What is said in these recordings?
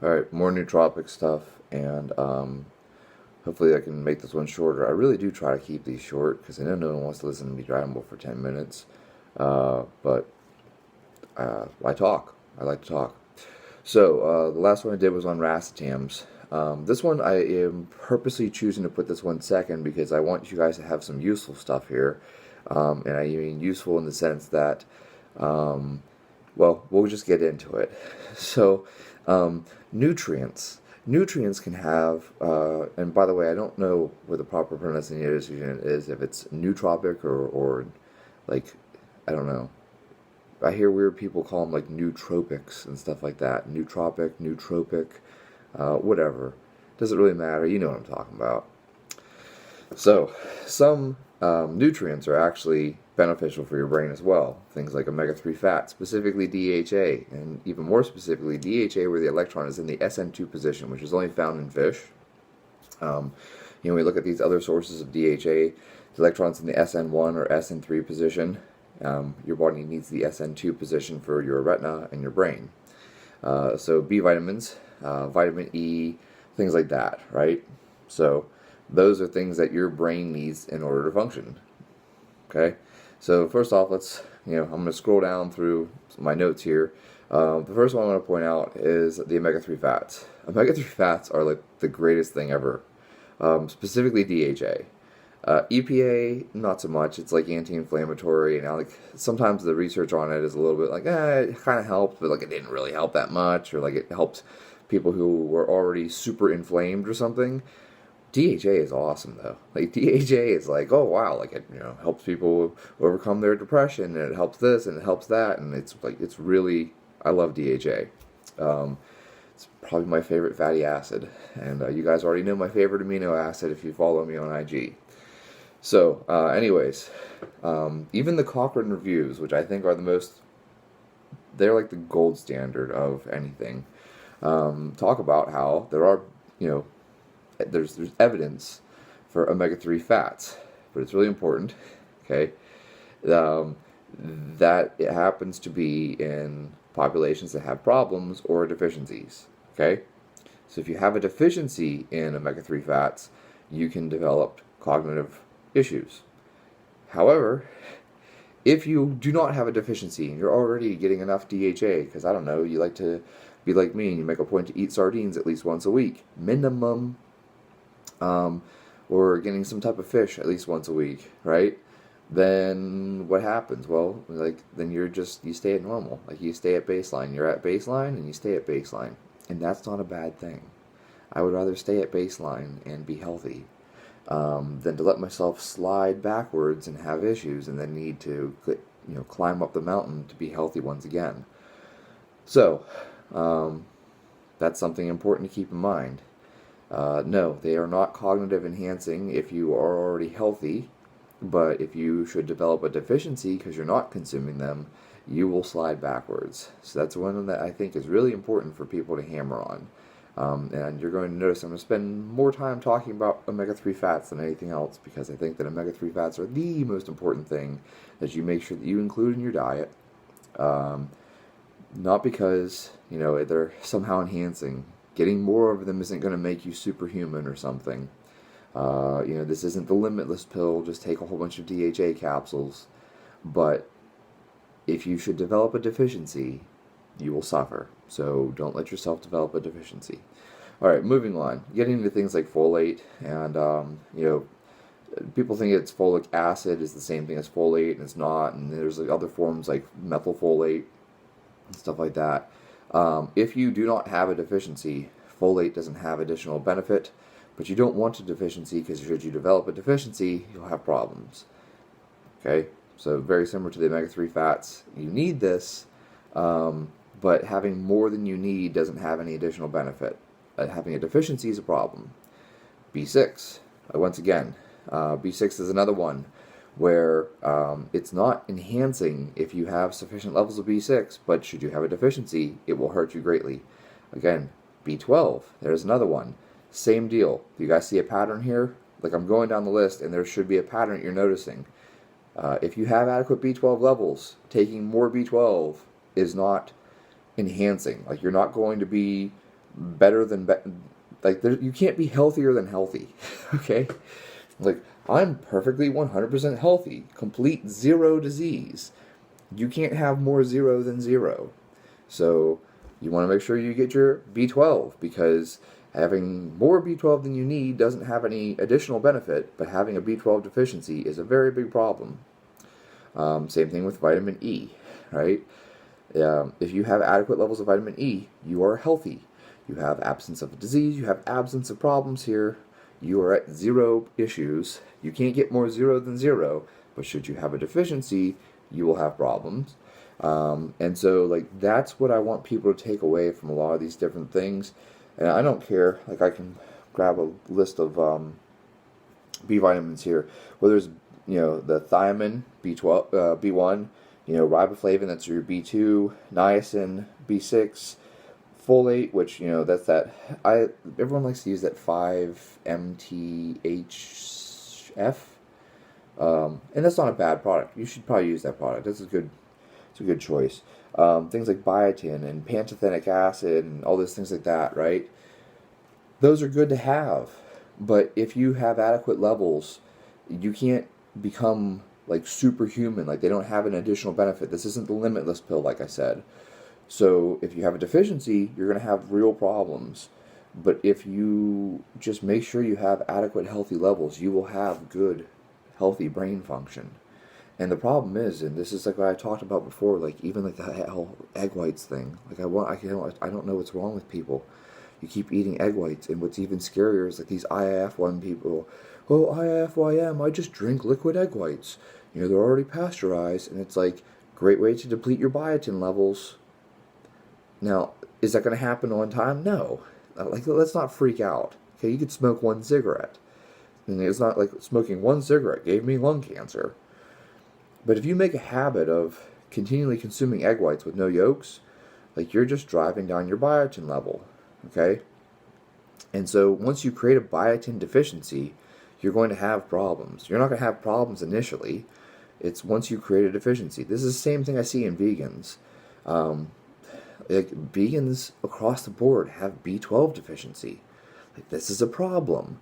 Alright, more nootropic stuff, and hopefully I can make this one shorter. I really do try to keep these short, because I know no one wants to listen to me ramble for 10 minutes. But I talk. I like to talk. So, the last one I did was on racetams. This one I am purposely choosing to put this one second, because I want you guys to have some useful stuff here. And I mean useful in the sense that, well, we'll just get into it. So, nutrients. Nutrients can have, and by the way, I don't know what the proper pronunciation is, if it's nootropic or like, I don't know. I hear weird people call them like nootropics and stuff like that. Nootropic, nootropic, whatever. Doesn't really matter. You know what I'm talking about. So, some nutrients are actually beneficial for your brain as well. Things like omega-3 fats, specifically DHA, and even more specifically DHA, where the electron is in the SN2 position, which is only found in fish. We look at these other sources of DHA, the electron's in the SN1 or SN3 position. Your body needs the SN2 position for your retina and your brain. So B vitamins, vitamin E, things like that, right? So those are things that your brain needs in order to function. Okay, so first off, I'm going to scroll down through my notes here. The first one I want to point out is the omega-3 fats. Omega-3 fats are like the greatest thing ever, specifically DHA. EPA, not so much. It's like anti-inflammatory, and like sometimes the research on it is a little bit like, it kind of helped, but like it didn't really help that much, or like it helped people who were already super inflamed or something. DHA is awesome though. Like DHA is like, oh wow, like it helps people overcome their depression, and it helps this and it helps that, and it's like it's really, I love DHA. It's probably my favorite fatty acid, and you guys already know my favorite amino acid if you follow me on IG. So, anyways, even the Cochrane reviews, which I think are they're like the gold standard of anything, talk about how there are, there's evidence for omega-3 fats, but it's really important, okay, that it happens to be in populations that have problems or deficiencies, okay? So if you have a deficiency in omega-3 fats, you can develop cognitive issues. However, if you do not have a deficiency and you're already getting enough DHA, because I don't know, you like to be like me and you make a point to eat sardines at least once a week, minimum, or getting some type of fish at least once a week, right? Then what happens? Well, then you stay at normal. Like you stay at baseline. You're at baseline and you stay at baseline. And that's not a bad thing. I would rather stay at baseline and be healthy than to let myself slide backwards and have issues and then need to climb up the mountain to be healthy once again. So that's something important to keep in mind. No, they are not cognitive enhancing if you are already healthy, but if you should develop a deficiency because you're not consuming them, you will slide backwards. So that's one that I think is really important for people to hammer on. And you're going to notice I'm going to spend more time talking about omega-3 fats than anything else, because I think that omega-3 fats are the most important thing that you make sure that you include in your diet. Not because, they're somehow enhancing. Getting more of them isn't going to make you superhuman or something. This isn't the limitless pill, just take a whole bunch of DHA capsules. But if you should develop a deficiency, you will suffer. So don't let yourself develop a deficiency. Alright, moving on. Getting into things like folate, and, people think it's folic acid is the same thing as folate, and it's not, and there's like other forms like methylfolate and stuff like that. If you do not have a deficiency, folate doesn't have additional benefit, but you don't want a deficiency, because should you develop a deficiency, you'll have problems. Okay? So very similar to the omega-3 fats, you need this, but having more than you need doesn't have any additional benefit. Having a deficiency is a problem. B6, once again, B6 is another one where it's not enhancing if you have sufficient levels of B6, but should you have a deficiency, it will hurt you greatly. Again, B12, there's another one. Same deal. Do you guys see a pattern here? Like I'm going down the list, and there should be a pattern that you're noticing. If you have adequate B12 levels, taking more B12 is not enhancing. Like you're not going to be better than like you can't be healthier than healthy. Okay, like I'm perfectly 100% healthy, complete zero disease. You can't have more zero than zero. So you want to make sure you get your B12, because having more B12 than you need doesn't have any additional benefit, but having a B12 deficiency is a very big problem. Same thing with vitamin E, right? If you have adequate levels of vitamin E, you are healthy. You have absence of disease, you have absence of problems here, you are at zero issues. You can't get more zero than zero, but should you have a deficiency, you will have problems. And so, like, that's what I want people to take away from a lot of these different things. And I don't care, like, I can grab a list of B vitamins here, where there's, the thiamine, B12, B1, riboflavin, that's your B2, niacin, B6, folate, which, that's that, everyone likes to use that 5-MTHF, and that's not a bad product. You should probably use that product. It's a good choice. Things like biotin and pantothenic acid and all those things like that, right? Those are good to have, but if you have adequate levels, you can't become like superhuman. Like, they don't have an additional benefit. This isn't the limitless pill, like I said. So if you have a deficiency, you're going to have real problems. But if you just make sure you have adequate healthy levels, you will have good healthy brain function. And the problem is, and this is like what I talked about before, like even like the whole egg whites thing. Like I don't know what's wrong with people. You keep eating egg whites, and what's even scarier is like these IIF1 people. Oh, IIFYM, I just drink liquid egg whites. They're already pasteurized, and it's like great way to deplete your biotin levels. Now, is that going to happen on time? No. Like, let's not freak out. Okay, you could smoke one cigarette, and it's not like smoking one cigarette gave me lung cancer. But if you make a habit of continually consuming egg whites with no yolks, like, you're just driving down your biotin level, okay? And so once you create a biotin deficiency, you're going to have problems. You're not going to have problems initially. It's once you create a deficiency. This is the same thing I see in vegans. Like, vegans across the board have B12 deficiency. Like, this is a problem.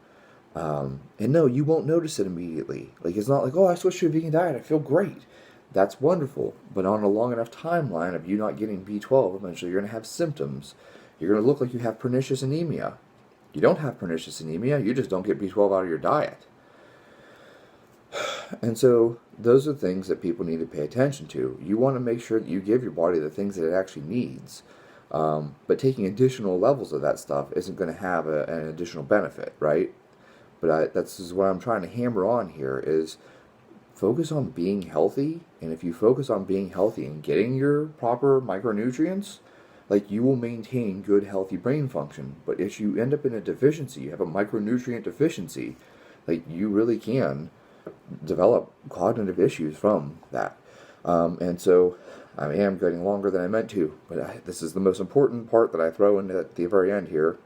And no, you won't notice it immediately. Like, it's not like, oh, I switched to a vegan diet, I feel great. That's wonderful. But on a long enough timeline of you not getting B12, eventually you're going to have symptoms. You're going to look like you have pernicious anemia. You don't have pernicious anemia, you just don't get B12 out of your diet. And so those are things that people need to pay attention to. You want to make sure that you give your body the things that it actually needs. But taking additional levels of that stuff isn't going to have an additional benefit, right? But that's what I'm trying to hammer on here is focus on being healthy. And if you focus on being healthy and getting your proper micronutrients, like, you will maintain good, healthy brain function. But if you end up in a deficiency, you have a micronutrient deficiency, like, you really can develop cognitive issues from that. And so I am getting longer than I meant to, but this is the most important part that I throw in at the very end here.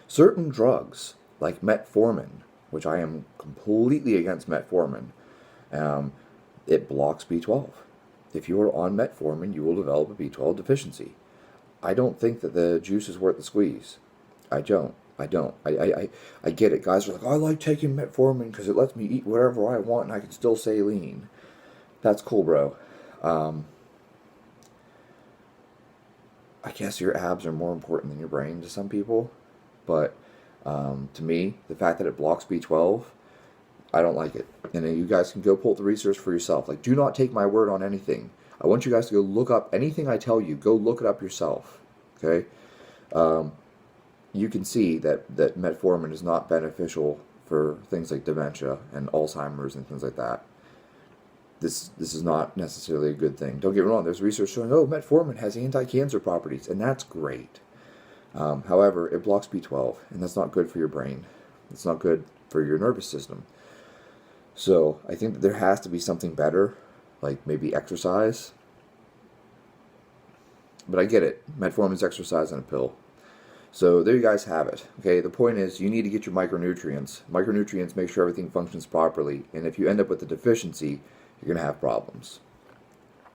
Certain drugs, like metformin, which I am completely against metformin, it blocks B12. If you are on metformin, you will develop a B12 deficiency. I don't think that the juice is worth the squeeze. I don't. I get it. Guys are like, oh, I like taking metformin because it lets me eat whatever I want and I can still stay lean. That's cool, bro. I guess your abs are more important than your brain to some people. But to me, the fact that it blocks B12, I don't like it. And then you guys can go pull the research for yourself. Like, do not take my word on anything. I want you guys to go look up anything I tell you. Go look it up yourself. Okay? You can see that metformin is not beneficial for things like dementia and Alzheimer's and things like that. This is not necessarily a good thing. Don't get me wrong. There's research showing, oh, metformin has anti-cancer properties, and that's great. However, it blocks B12, and that's not good for your brain. It's not good for your nervous system. So I think that there has to be something better, like maybe exercise. But I get it. Metformin is exercise in a pill. So there you guys have it. Okay, the point is you need to get your micronutrients. Micronutrients make sure everything functions properly. And if you end up with a deficiency, you're going to have problems.